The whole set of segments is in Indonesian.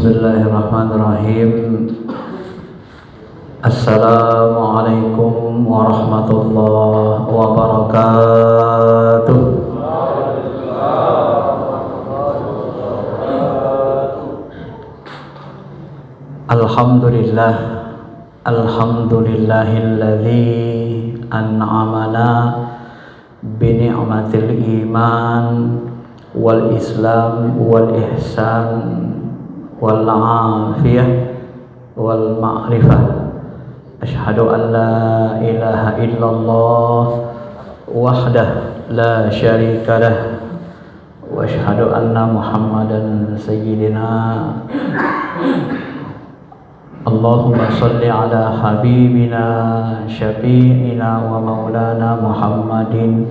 Bismillahirrahmanirrahim. Assalamualaikum warahmatullahi wabarakatuh. Alhamdulillah, alhamdulillahilladzi an'amana bi ni'matil iman wal islam wal ihsan wal afiyah wal ma'rifah. Asyhadu an la ilaha illallah wahdah la syarika lah wa asyhadu anna muhammadan sayyidina. Allahumma salli ala habibina syafi'ina wa maulana Muhammadin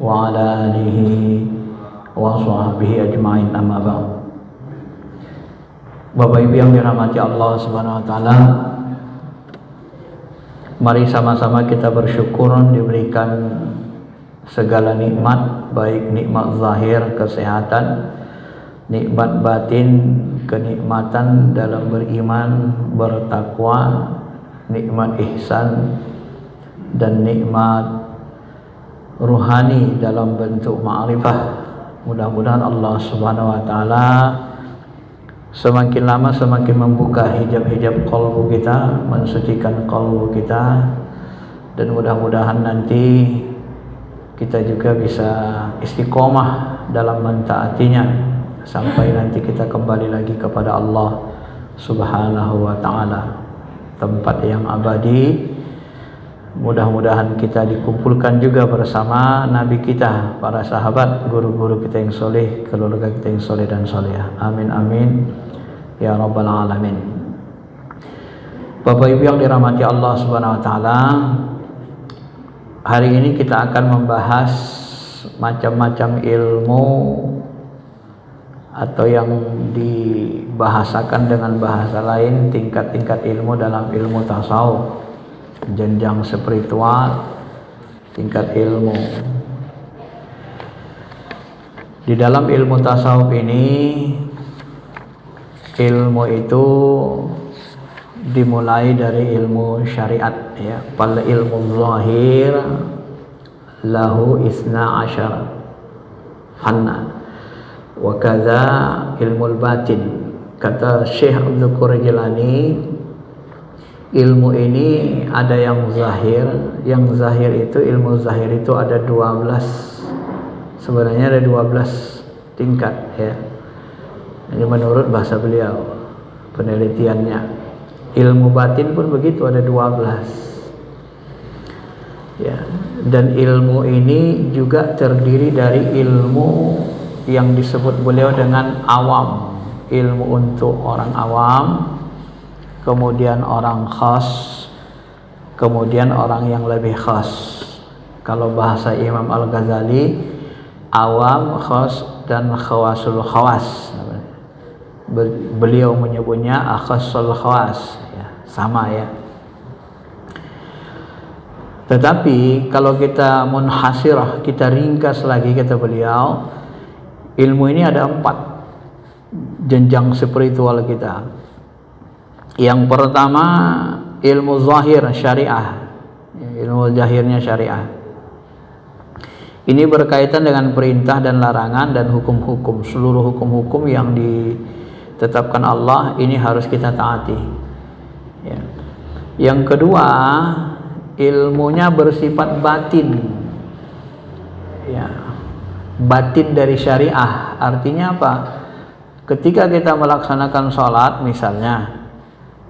wa ala alihi wa sahbihi ajma'in, amma ba'd. Bapak Ibu yang dirahmati Allah Subhanahu wa taala, mari sama-sama kita bersyukur diberikan segala nikmat, baik nikmat zahir kesehatan, nikmat batin kenikmatan dalam beriman bertakwa, nikmat ihsan dan nikmat ruhani dalam bentuk ma'rifah. Mudah-mudahan Allah Subhanahu wa taala semakin lama semakin membuka hijab-hijab qalbu kita, mensucikan qalbu kita, dan mudah-mudahan nanti kita juga bisa istiqomah dalam mentaatinya sampai nanti kita kembali lagi kepada Allah Subhanahu wa taala, tempat yang abadi. Mudah-mudahan kita dikumpulkan juga bersama Nabi kita, para sahabat, guru-guru kita yang soleh, keluarga kita yang soleh dan solehah. Amin amin ya rabbal alamin. Bapak Ibu yang dirahmati Allah Subhanahu wa taala, hari ini kita akan membahas macam-macam ilmu atau yang dibahasakan dengan bahasa lain tingkat-tingkat ilmu dalam ilmu tasawuf, jenjang spiritual, tingkat ilmu. Di dalam ilmu tasawuf ini, ilmu itu dimulai dari ilmu syariat, ya. Fal ilmu zahir lahu isna asyara fanna wa kadza ilmu batin. Kata Syekh Abdul Qadir Jilani, ilmu ini ada yang zahir. Yang zahir itu, ilmu zahir itu ada 12. Sebenarnya ada 12 tingkat, ya. Ini menurut bahasa beliau, penelitiannya. Ilmu batin pun begitu, ada 12. Ya, dan ilmu ini juga terdiri dari ilmu yang disebut beliau dengan awam, ilmu untuk orang awam, kemudian orang khas, kemudian orang yang lebih khas. Kalau bahasa Imam Al-Ghazali, awam, khas, dan khawasul khawas. Beliau menyebutnya akhasul khawas, ya, sama, ya. Tetapi kalau kita munhasirah, kita ringkas lagi, kata beliau, ilmu ini ada 4 jenjang spiritual kita. Yang pertama, ilmu zahir syariah, ilmu zahirnya syariah. Ini berkaitan dengan perintah dan larangan dan hukum-hukum. Seluruh hukum-hukum yang ditetapkan Allah ini harus kita taati, ya. Yang kedua, ilmunya bersifat batin, ya. Batin dari syariah artinya apa? Ketika kita melaksanakan sholat misalnya,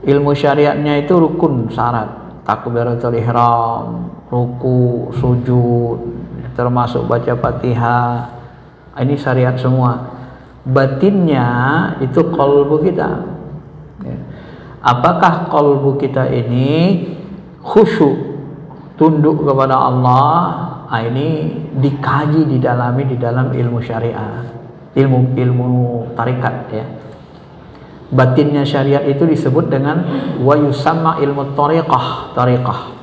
ilmu syariatnya itu rukun, syarat, takbiratul ihram, ruku, sujud, termasuk baca Fatihah. Ini syariat semua. Batinnya itu qalbu kita, ya. Apakah qalbu kita ini khusyuk, tunduk kepada Allah? Ini dikaji, didalami di dalam ilmu syariah, ilmu tarikat, ya. Batinnya syariat itu disebut dengan wa yusamma ilmu tariqah.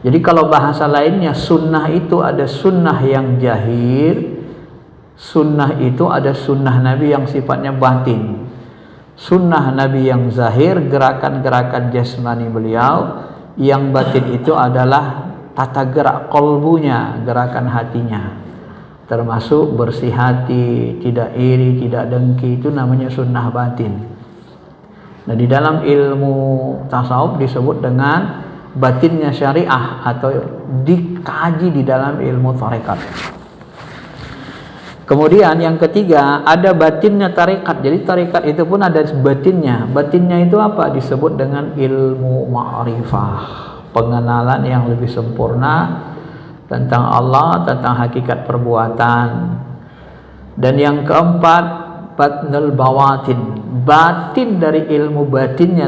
Jadi kalau bahasa lainnya, sunnah itu ada sunnah yang jahir, sunnah itu ada sunnah Nabi yang sifatnya batin. Sunnah Nabi yang zahir, gerakan-gerakan jasmani beliau. Yang batin itu adalah tata gerak kolbunya, gerakan hatinya, termasuk bersih hati, tidak iri, tidak dengki, itu namanya sunnah batin. Nah, di dalam ilmu tasawuf disebut dengan batinnya syariah atau dikaji di dalam ilmu tarekat. Kemudian yang ketiga, ada batinnya tarekat. Jadi tarekat itu pun ada batinnya. Batinnya itu apa? Disebut dengan ilmu ma'rifah, pengenalan yang lebih sempurna tentang Allah, tentang hakikat perbuatan. Dan yang keempat, batnul bawatin, batin dari ilmu batinnya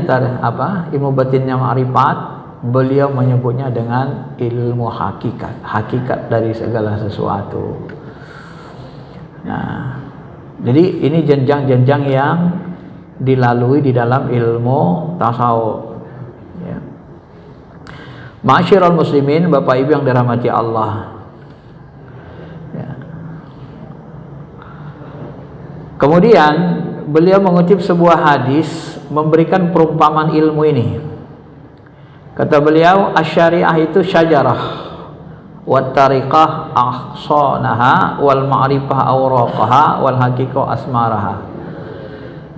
ilmu batinnya ma'rifat, beliau menyebutnya dengan ilmu hakikat, hakikat dari segala sesuatu. Nah, jadi ini jenjang-jenjang yang dilalui di dalam ilmu tasawuf. Ya. Ma'asyiral muslimin, Bapak Ibu yang dirahmati Allah. Ya. Kemudian beliau mengutip sebuah hadis memberikan perumpamaan ilmu ini. Kata beliau, asy-syariah itu syajarah, wat tariqah ahsanaha, wal ma'rifah awraqaha, wal haqiqah asmaraha.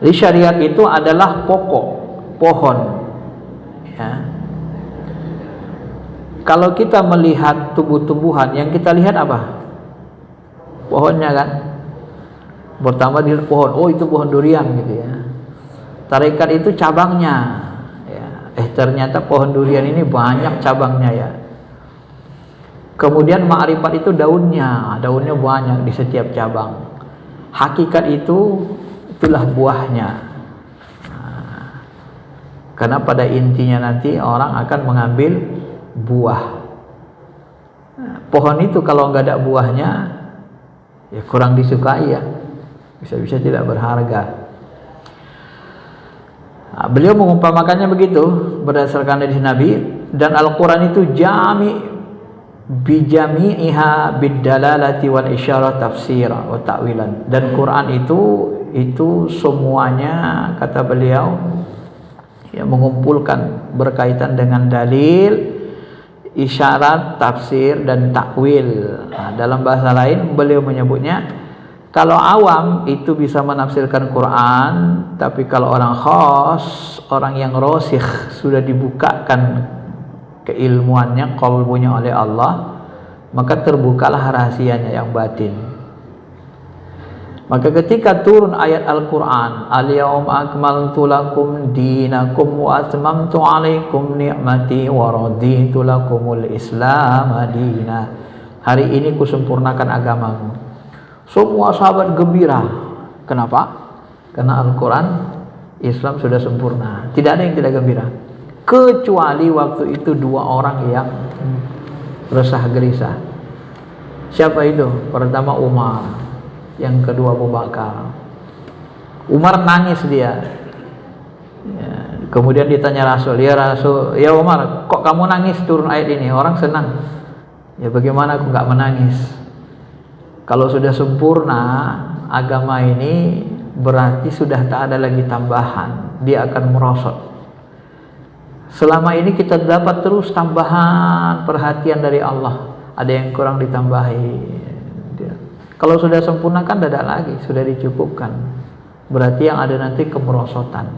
Jadi syariat itu adalah pokok, pohon. Ya. Kalau kita melihat tumbuh-tumbuhan, yang kita lihat apa? Pohonnya kan. Pertama dilihat pohon, oh itu pohon durian gitu ya. Tarekat itu cabangnya. Ya. Ternyata pohon durian ini banyak cabangnya ya. Kemudian ma'rifat itu daunnya banyak di setiap cabang. Hakikat itulah buahnya. Nah, karena pada intinya nanti orang akan mengambil buah. Nah, pohon itu kalau nggak ada buahnya, ya kurang disukai ya, bisa-bisa tidak berharga. Nah, beliau mengumpamakannya begitu berdasarkan hadis Nabi, dan Al-Quran itu bijami'iha biddalalati wal isyarah tafsira wa ta'wilan. Dan Quran itu semuanya, kata beliau, ya, mengumpulkan berkaitan dengan dalil, isyarat, tafsir dan takwil. Nah, dalam bahasa lain beliau menyebutnya, kalau awam itu bisa menafsirkan Quran, tapi kalau orang khos, orang yang rosikh, sudah dibukakan keilmuannya, qalbunya oleh Allah, maka terbukalah rahasianya yang batin. Maka ketika turun ayat Al-Quran, al-yawma akmaltu lakum dinakum wa atmamtu alaikum ni'mati wa raditu lakumul islam adina, hari ini kusempurnakan agamamu. Semua sahabat gembira. Kenapa? Karena Al-Quran, Islam sudah sempurna. Tidak ada yang tidak gembira, kecuali waktu itu dua orang yang resah gelisah. Siapa itu? Pertama Umar, yang kedua Abu Bakar. Umar nangis dia. Ya, kemudian ditanya Rasul, ya Rasul, ya Umar, kok kamu nangis turun ayat ini? Orang senang. Ya bagaimana aku nggak menangis? Kalau sudah sempurna agama ini, berarti sudah tak ada lagi tambahan. Dia akan merosot. Selama ini kita dapat terus tambahan perhatian dari Allah, ada yang kurang ditambahi. Kalau sudah sempurna kan tidak lagi, sudah dicukupkan. Berarti yang ada nanti kemerosotan.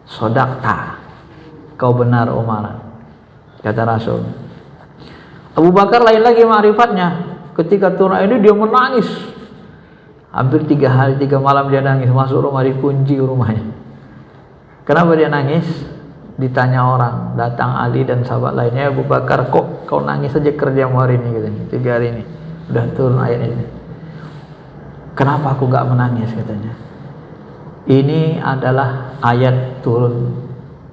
Sodakta, kau benar Umar, kata Rasul. Abu Bakar lain lagi ma'rifatnya. Ketika turun ini dia menangis. Hampir 3 hari 3 malam dia nangis, masuk rumah dikunci rumahnya. Kenapa dia nangis? Ditanya orang, datang Ali dan sahabat lainnya, Abu Bakar, kok kau nangis saja kerjamu hari ini, katanya, 3 hari ini udah turun ayat ini. Kenapa aku gak menangis, katanya. Ini adalah ayat turun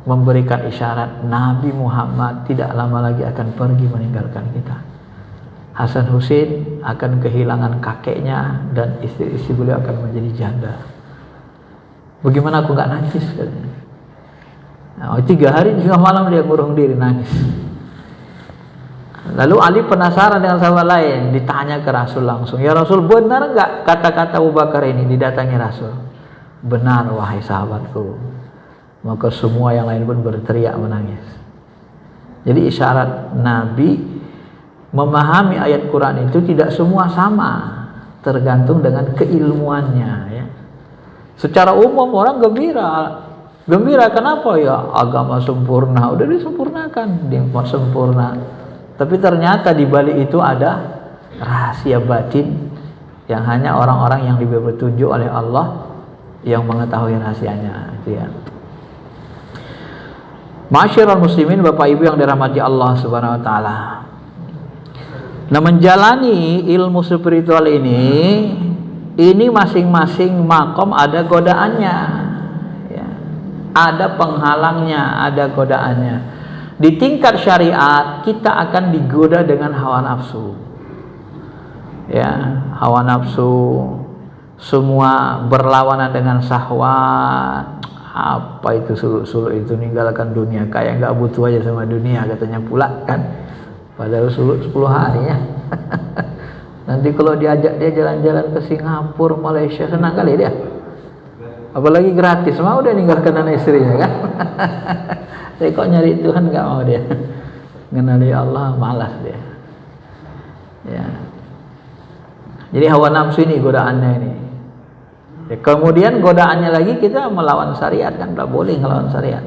memberikan isyarat Nabi Muhammad tidak lama lagi akan pergi meninggalkan kita. Hasan Hussein akan kehilangan kakeknya dan istri-istri beliau akan menjadi janda. Bagaimana aku gak nangis, katanya. Nah, 3 hari 3 malam dia ngurung diri nangis. Lalu Ali penasaran dengan sahabat lain, ditanya ke Rasul langsung, ya Rasul, benar enggak kata-kata Abu Bakar ini? Didatangi Rasul. benar wahai sahabatku. Maka semua yang lain pun berteriak menangis. Jadi isyarat Nabi memahami ayat Quran itu tidak semua sama, tergantung dengan keilmuannya ya. Secara umum orang gembira kenapa ya? Agama sempurna, udah disempurnakan, sempurna. Tapi ternyata di balik itu ada rahasia batin yang hanya orang-orang yang diberi petunjuk oleh Allah yang mengetahui rahasianya itu ya. Ma'asyiral muslimin, Bapak Ibu yang dirahmati Allah Subhanahu wa taala. Nah, menjalani ilmu spiritual ini masing-masing makom ada godaannya ya. Ada penghalangnya, ada godaannya. Di tingkat syariat kita akan digoda dengan hawa nafsu. Ya, hawa nafsu semua berlawanan dengan syahwat. Apa itu suluk-suluk itu, ninggalkan dunia, kayak nggak butuh aja sama dunia katanya pula kan. Padahal suluk 10 hari ya. Nanti kalau diajak dia jalan-jalan ke Singapura, Malaysia, senang kali dia. Apalagi gratis, mau dia ninggalkan anak istrinya kan. Tapi kok nyari Tuhan nggak mau dia. Mengenali Allah malas dia. Ya. Jadi hawa nafsu ini godaannya ini. Ya, kemudian godaannya lagi kita melawan syariat kan, tidak boleh melawan syariat.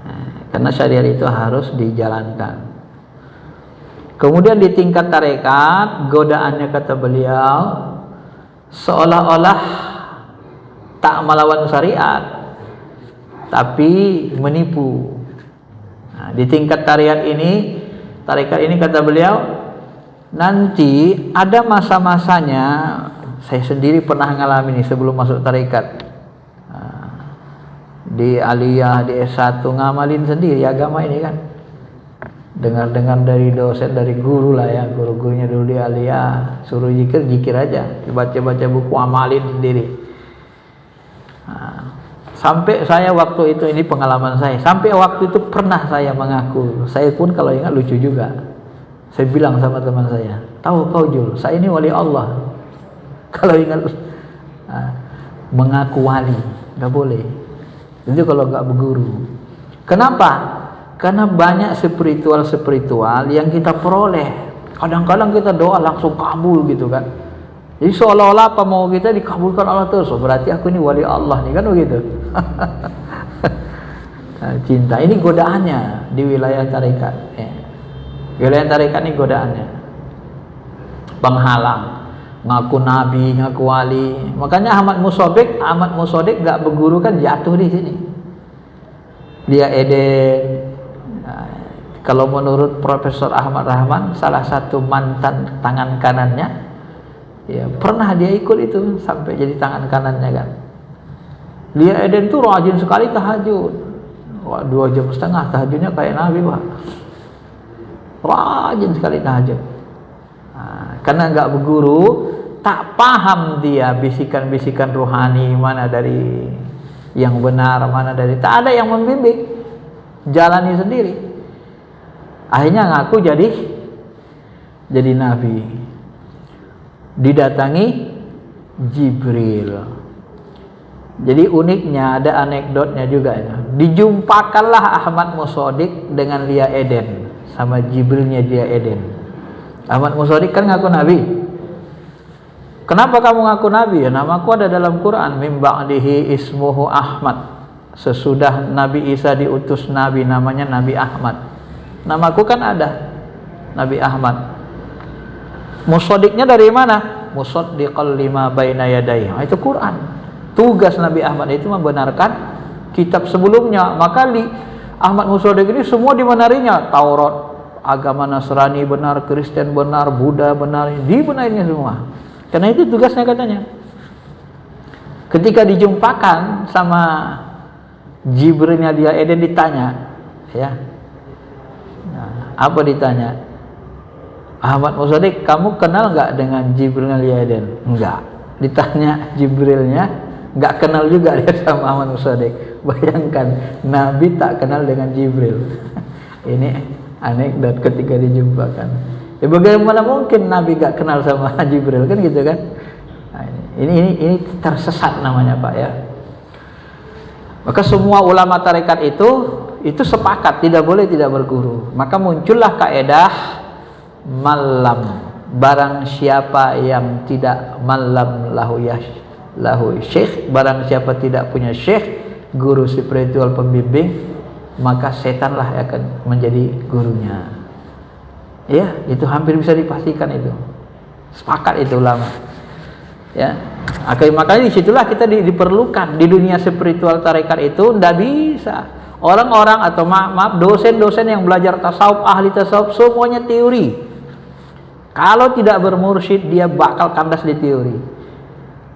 Nah, karena syariat itu harus dijalankan. Kemudian di tingkat tarekat, godaannya kata beliau seolah-olah tak melawan syariat, tapi menipu. Nah, di tingkat tarekat ini kata beliau nanti ada masa-masanya. Saya sendiri pernah ngalamin ini sebelum masuk tarekat. Di aliyah, di S1 ngamalin sendiri agama ini kan. Dengar-dengar dari dosen, dari guru lah ya, guru-gurunya dulu di aliyah, suruh zikir aja, baca-baca buku, amalin sendiri. Sampai saya waktu itu, ini pengalaman saya, sampai waktu itu pernah saya mengaku, saya pun kalau ingat lucu juga. Saya bilang sama teman saya, tahu kau Jul, saya ini wali Allah. Kalau ingat mengaku wali, nggak boleh. Itu kalau nggak berguru. Kenapa? Karena banyak spiritual yang kita peroleh. Kadang-kadang kita doa langsung kabul gitu kan. Jadi seolah-olah apa mau kita dikabulkan Allah terus. Oh, berarti aku ini wali Allah nih kan begitu. Cinta ini godaannya di wilayah tarekat. Ya. Wilayah tarekat ini godaannya. Penghalang. Ngaku nabi, ngaku wali. Makanya Ahmad Musodik nggak berguru kan jatuh di sini. Dia Eden. Nah, kalau menurut Profesor Ahmad Rahman, salah satu mantan tangan kanannya, ya pernah dia ikut itu sampai jadi tangan kanannya kan. Dia Eden tuh rajin sekali tahajud. Wah, 2,5 jam tahajudnya kayak Nabi Pak. Rajin sekali tahajud. Nah, karena nggak berguru, tak paham dia bisikan-bisikan rohani mana dari yang benar, mana dari tak ada yang membimbing, jalani sendiri. Akhirnya ngaku jadi nabi. Didatangi Jibril. Jadi uniknya ada anekdotnya juga ya. Dijumpakanlah Ahmad Musodik dengan Lia Eden sama Jibrilnya Lia Eden. Ahmad Musodik kan ngaku nabi. Kenapa kamu ngaku nabi? Ya, namaku ada dalam Quran, mim ba'dihi ismuhu Ahmad. Sesudah Nabi Isa diutus nabi, namanya Nabi Ahmad. Namaku kan ada, Nabi Ahmad. Musodiknya dari mana? Musaddiqal lima baina yadayhi. Itu Quran. Tugas Nabi Ahmad itu membenarkan kitab sebelumnya. Maka Ahmad Musodik ini semua dibenarinya. Taurat, agama Nasrani benar, Kristen benar, Buddha benar, dibenarinya semua. Karena itu tugasnya katanya. Ketika dijumpakan sama Jibrilnya dia Eden ditanya, ya, nah, apa ditanya? Ahmad Musodik, kamu kenal nggak dengan Jibrilnya dia Eden? Enggak. Ditanya Jibrilnya, nggak kenal juga dia sama Ahmad Musodik. Bayangkan, Nabi tak kenal dengan Jibril. Ini anekdot ketika dijumpakan. Ya bagaimana mungkin Nabi gak kenal sama Jibril kan gitu kan? Nah, ini. Ini tersesat namanya Pak ya. Maka semua ulama tarekat itu sepakat tidak boleh tidak berguru. Maka muncullah kaidah malam, barang siapa yang tidak malam lahu syekh, barang siapa tidak punya syekh, guru spiritual pembimbing, maka setanlah yang akan menjadi gurunya. Ya, itu hampir bisa dipastikan itu. Sepakat itu ulama. Ya. Makanya disitulah kita diperlukan di dunia spiritual tarekat itu. Tidak bisa orang-orang atau maaf dosen-dosen yang belajar tasawuf, ahli tasawuf, semuanya teori. Kalau tidak bermursyid dia bakal kandas di teori,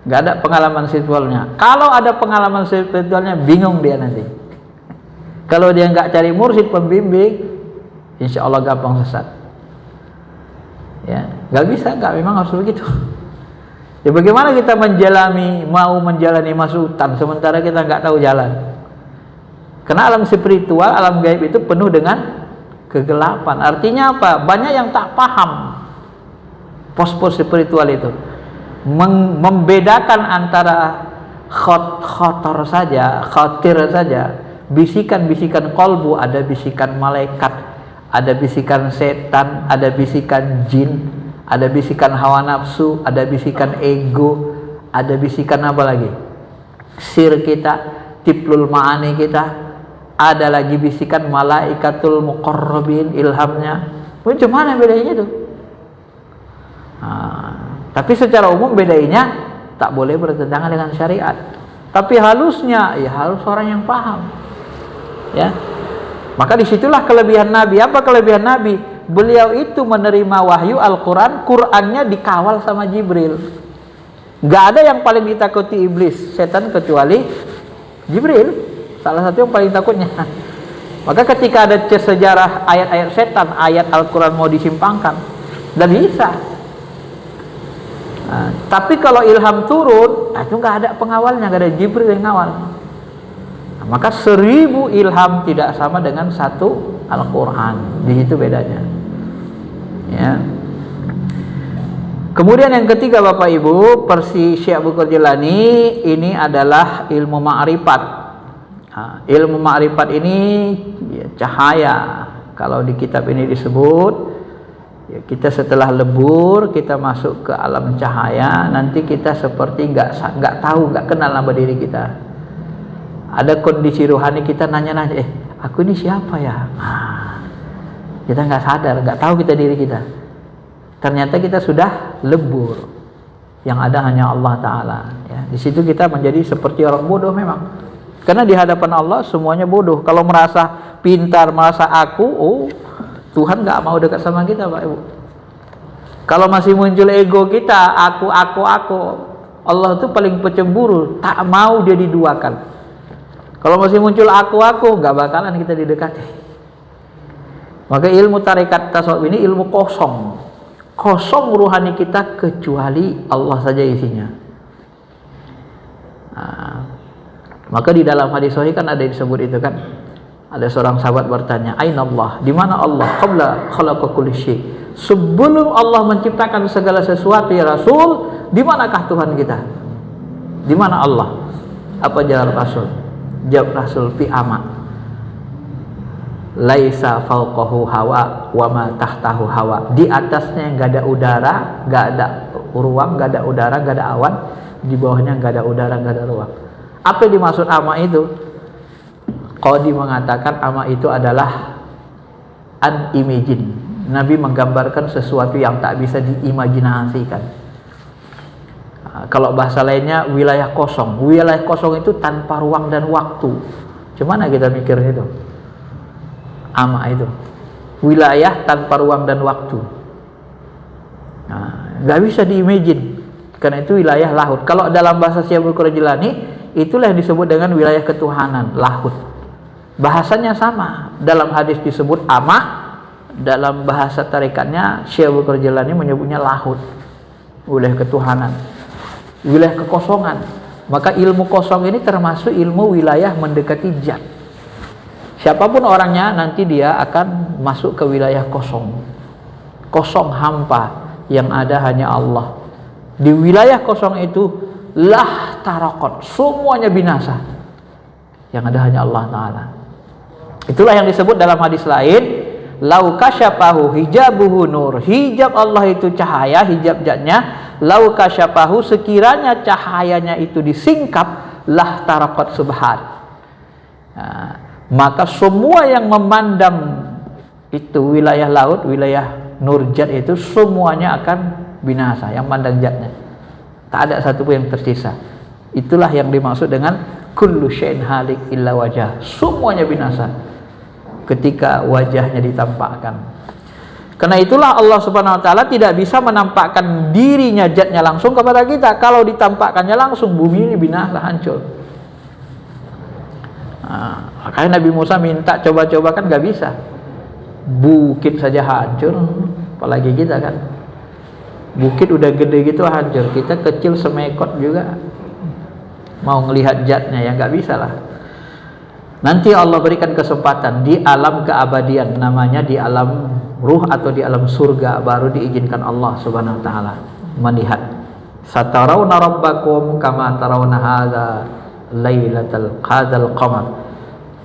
nggak ada pengalaman spiritualnya. Kalau ada pengalaman spiritualnya bingung dia nanti. Kalau dia nggak cari mursyid pembimbing, insya Allah gampang sesat. Ya, nggak bisa, memang harus begitu. Ya bagaimana kita mau menjalani masuk hutan sementara kita nggak tahu jalan? Karena alam spiritual, alam gaib itu penuh dengan kegelapan. Artinya apa? Banyak yang tak paham pos-pos spiritual itu. Membedakan antara khotor saja, khatir saja, bisikan-bisikan kolbu, ada bisikan malaikat, ada bisikan setan, ada bisikan jin, ada bisikan hawa nafsu, ada bisikan ego, ada bisikan apa lagi? Sir kita, tiplul ma'ani kita, ada lagi bisikan malaikatul muqarrabin, ilhamnya. Macam mana bedanya itu? Tapi secara umum bedanya tak boleh bertentangan dengan syariat. Tapi halusnya, ya halus orang yang paham. Ya, maka disitulah kelebihan Nabi. Apa kelebihan Nabi? Beliau itu menerima wahyu Al-Quran, Qurannya dikawal sama Jibril. Gak ada yang paling ditakuti iblis, setan, kecuali Jibril. Salah satu yang paling takutnya. Maka ketika ada sejarah ayat-ayat setan, ayat Al-Quran mau disimpangkan, tidak bisa. Tapi kalau ilham turun, itu gak ada pengawalnya, gak ada Jibril yang ngawal. Maka 1000 ilham tidak sama dengan 1 Al-Quran. Di situ bedanya. Ya. Kemudian yang ketiga Bapak Ibu, versi Syekh Abu Qadir Jilani, ini adalah ilmu ma'rifat. Ilmu ma'rifat ini ya, cahaya. Kalau di kitab ini disebut, ya, kita setelah lebur kita masuk ke alam cahaya, nanti kita seperti nggak tahu, nggak kenal nama diri kita. Ada kondisi rohani kita nanya-nanya, aku ini siapa ya? Kita nggak sadar, nggak tahu kita diri kita. Ternyata kita sudah lebur. Yang ada hanya Allah Ta'ala. Ya, di situ kita menjadi seperti orang bodoh memang. Karena di hadapan Allah semuanya bodoh. Kalau merasa pintar, merasa aku, Tuhan nggak mau dekat sama kita, Pak Ibu. Kalau masih muncul ego kita, aku, Allah itu paling pecemburu, tak mau dia diduakan. Kalau masih muncul aku, nggak bakalan kita didekati. Maka ilmu tarekat tasawuf ini ilmu kosong ruhani kita kecuali Allah saja isinya. Maka di dalam hadis sahih kan ada disebut itu kan, ada seorang sahabat bertanya, Aina Allah, di mana Allah? Qabla khalaqa kulli syai. Sebelum Allah menciptakan segala sesuatu ya Rasul, di manakah Tuhan kita? Di mana Allah? Apa jawab Rasul? Jawab Rasul, fi ama. Laisa fauqahu hawa wa ma tahtahu hawa. Di atasnya enggak ada udara, enggak ada ruang, enggak ada udara, enggak ada awan. Di bawahnya enggak ada udara, enggak ada ruang. Apa yang dimaksud ama itu? Qadi mengatakan ama itu adalah unimagine. Nabi menggambarkan sesuatu yang tak bisa diimajinasikan. Kalau bahasa lainnya wilayah kosong. Wilayah kosong itu tanpa ruang dan waktu. Gimana kita mikirnya itu? Ama itu wilayah tanpa ruang dan waktu. Nggak bisa diimagine, karena itu wilayah lahut. Kalau dalam bahasa Syekh Abu Qadir Jilani, itulah yang disebut dengan wilayah ketuhanan, lahut. Bahasanya sama. Dalam hadis disebut ama, dalam bahasa tarikatnya Syekh Abu Qadir Jilani menyebutnya lahut, wilayah ketuhanan, wilayah kekosongan. Maka ilmu kosong ini termasuk ilmu wilayah mendekati zat. Siapapun orangnya nanti dia akan masuk ke wilayah kosong. Kosong hampa, yang ada hanya Allah. Di wilayah kosong itu lah tarakot, semuanya binasa. Yang ada hanya Allah Ta'ala. Itulah yang disebut dalam hadis lain, lau kasyafahu hijabuhu nur. Hijab Allah itu cahaya, hijab zatnya. Lau kasyafahu, sekiranya cahayanya itu disingkap, lah tarakot subhan. Nah, maka semua yang memandang itu wilayah laut, wilayah nurjat itu semuanya akan binasa, yang mandang jatnya. Tak ada satu pun yang tersisa. Itulah yang dimaksud dengan kullu syai'in halik illa wajah. Semuanya binasa ketika wajahnya ditampakkan. Karena itulah Allah Subhanahu wa taala tidak bisa menampakkan dirinya zatnya langsung kepada kita. Kalau ditampakkannya langsung, bumi ini binasa, hancur. Makanya Nabi Musa minta coba-coba, kan gak bisa. Bukit saja hancur, apalagi kita kan. Bukit udah gede gitu hancur, kita kecil semekot juga mau ngelihat zatnya, ya nggak bisa lah. Nanti Allah berikan kesempatan di alam keabadian, namanya di alam ruh atau di alam surga, baru diizinkan Allah Subhanahu wa taala melihat. Satarawna rabbakum kama tarawna hadza lailatal qadal qamar.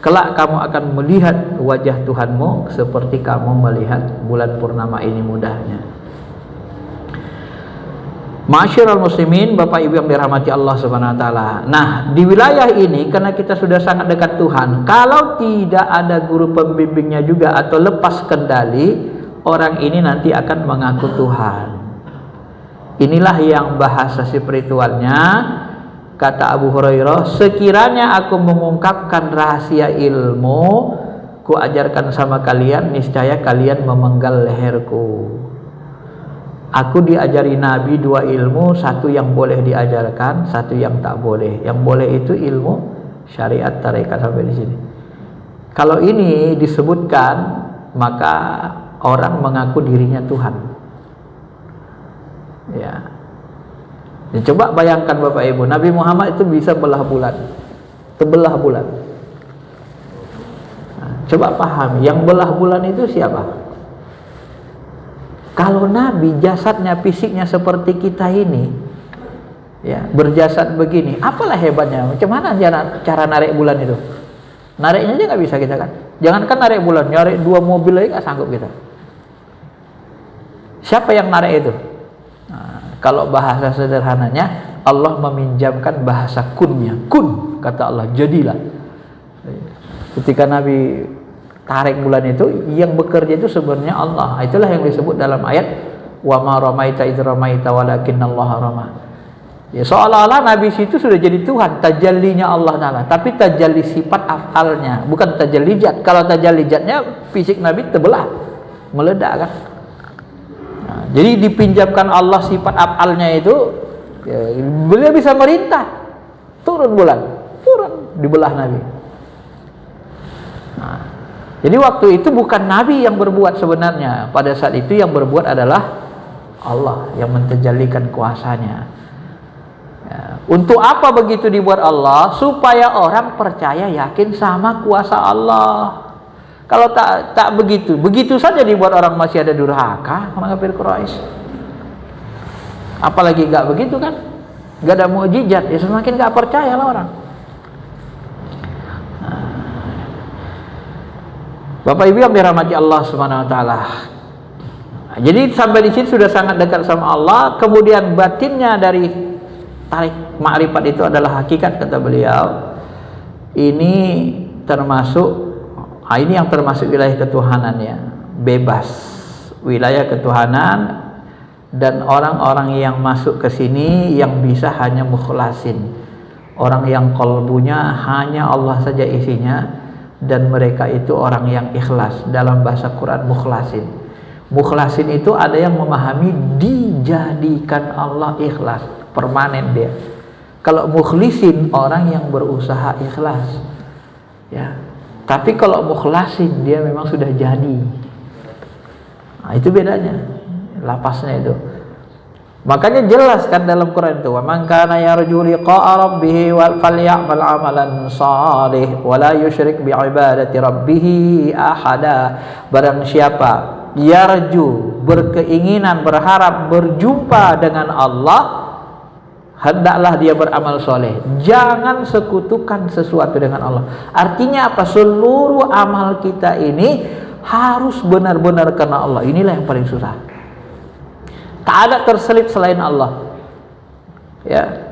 Kelak kamu akan melihat wajah Tuhanmu seperti kamu melihat bulan purnama ini mudahnya. Ma'asyiral muslimin, Bapak Ibu yang dirahmati Allah Subhanahu wa taala. Nah, di wilayah ini karena kita sudah sangat dekat Tuhan, kalau tidak ada guru pembimbingnya juga atau lepas kendali, orang ini nanti akan mengaku Tuhan. Inilah yang bahasa spiritualnya, kata Abu Hurairah, sekiranya aku mengungkapkan rahasia ilmu, ku ajarkan sama kalian, niscaya kalian memenggal leherku. Aku diajari Nabi dua ilmu, satu yang boleh diajarkan, satu yang tak boleh. Yang boleh itu ilmu syariat, tarekat, sampai di sini. Kalau ini disebutkan, maka orang mengaku dirinya Tuhan. Ya. Coba bayangkan Bapak Ibu, Nabi Muhammad itu bisa belah bulan, terbelah bulan. Nah, coba pahami, yang belah bulan itu siapa? Kalau Nabi jasadnya, fisiknya seperti kita ini, ya, berjasad begini, apalah hebatnya? Macam mana cara narik bulan itu? Nariknya aja nggak bisa kita kan? Jangankan narik bulan, narik 2 mobil aja nggak sanggup kita. Siapa yang narik itu? Nah, kalau bahasa sederhananya, Allah meminjamkan bahasa kunnya. Kun, kata Allah, jadilah. Ketika Nabi tarik bulan itu, yang bekerja itu sebenarnya Allah. Itulah yang disebut dalam ayat wa ma ramaita idz ramaita walakinnallaha rama. Ya, seolah-olah Nabi situ sudah jadi Tuhan, tajallinya Allah Ta'ala, tapi tajalli sifat afalnya, bukan tajalli zat. Kalau tajalli zatnya, fisik Nabi terbelah, meledak kan. Nah, jadi dipinjamkan Allah sifat afalnya itu, ya, beliau bisa merintah. Turun bulan, turun, dibelah Nabi. Nah, jadi waktu itu bukan Nabi yang berbuat sebenarnya. Pada saat itu yang berbuat adalah Allah yang mentejallikan kuasanya. Ya. Untuk apa begitu dibuat Allah? Supaya orang percaya, yakin sama kuasa Allah. Kalau tak begitu, begitu saja dibuat orang masih ada durhaka, orang kafir Quraisy. Apalagi nggak begitu kan? Nggak ada mukjizat, ya semakin nggak percaya lah orang. Bapak Ibu yang dirahmati Allah Subhanahu wa taala. Jadi sampai di sini sudah sangat dekat sama Allah, kemudian batinnya dari tarik ma'rifat itu adalah hakikat, kata beliau. Ini termasuk ini yang termasuk wilayah ketuhanan, ya, bebas wilayah ketuhanan, dan orang-orang yang masuk ke sini yang bisa hanya mukhlasin. Orang yang qalbunya hanya Allah saja isinya, dan mereka itu orang yang ikhlas. Dalam bahasa Quran mukhlasin. Mukhlasin itu ada yang memahami dijadikan Allah ikhlas, permanen dia. Kalau mukhlisin orang yang berusaha ikhlas, ya. Tapi kalau mukhlasin dia memang sudah jadi. Nah, itu bedanya, lapasnya itu. Makanya jelas kan dalam Quran itu, wa man kana yarju liqa'a rabbih faly'amal 'amalan shalih wa la yusyrik bi ibadati rabbih ahada. Barang siapa yarju, berkeinginan, berharap berjumpa dengan Allah, hendaklah dia beramal soleh. Jangan sekutukan sesuatu dengan Allah. Artinya apa? Seluruh amal kita ini harus benar-benar karena Allah. Inilah yang paling susah. Tak ada terselip selain Allah. Ya,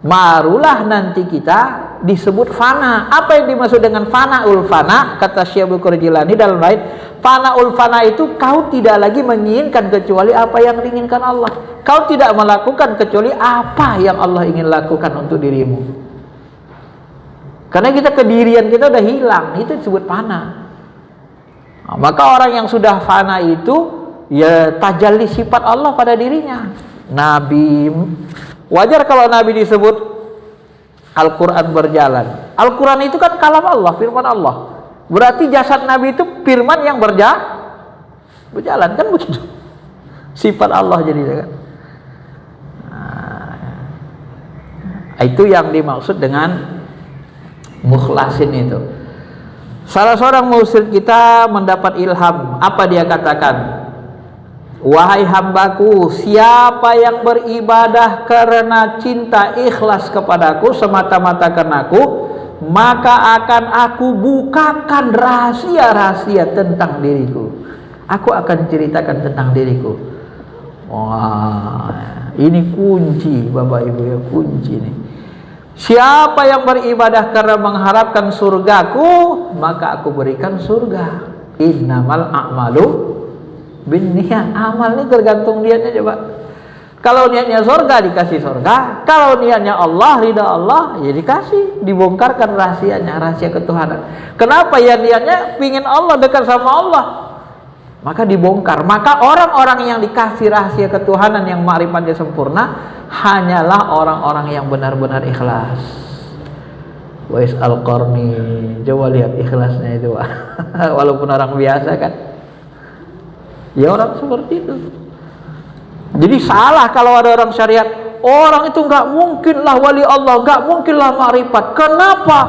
barulah nanti kita disebut fana. Apa yang dimaksud dengan fanaul fana? Kata Syekh Abdul Qadir Jilani dalam bait, fanaul fana itu kau tidak lagi menginginkan kecuali apa yang diinginkan Allah. Kau tidak melakukan kecuali apa yang Allah ingin lakukan untuk dirimu. Karena kita kedirian kita udah hilang, itu disebut fana. Nah, maka orang yang sudah fana itu ya tajalli sifat Allah pada dirinya. Nabi, wajar kalau Nabi disebut Al-Quran berjalan. Al-Quran itu kan kalam Allah, firman Allah. Berarti jasad Nabi itu firman yang berjalan, kan begitu. Sifat Allah jadi kan. Nah, itu yang dimaksud dengan mukhlasin itu. Salah seorang mursyid kita mendapat ilham. Apa dia katakan? Wahai hambaku, siapa yang beribadah karena cinta ikhlas kepadaku semata-mata karenaku, maka akan aku bukakan rahasia-rahasia tentang diriku. Aku akan ceritakan tentang diriku. Wah, ini kunci Bapak Ibu ya, kunci nih. Siapa yang beribadah karena mengharapkan surgaku, maka aku berikan surga. Innamal a'malu binniyat. Amal ini tergantung niatnya coba. Kalau niatnya surga dikasih surga, kalau niatnya Allah, ridha Allah, ya dikasih, dibongkarkan rahasianya, rahasia ketuhanan. Kenapa? Ya niatnya pingin Allah, dekat sama Allah, maka dibongkar. Maka orang-orang yang dikasih rahasia ketuhanan yang ma'rifatnya sempurna hanyalah orang-orang yang benar-benar ikhlas. Wais Al-Qarni, coba lihat ikhlasnya itu. Walaupun orang biasa kan, ya orang seperti itu. Jadi salah kalau ada orang syariat, orang itu nggak mungkinlah wali Allah, nggak mungkinlah ma'rifat. Kenapa?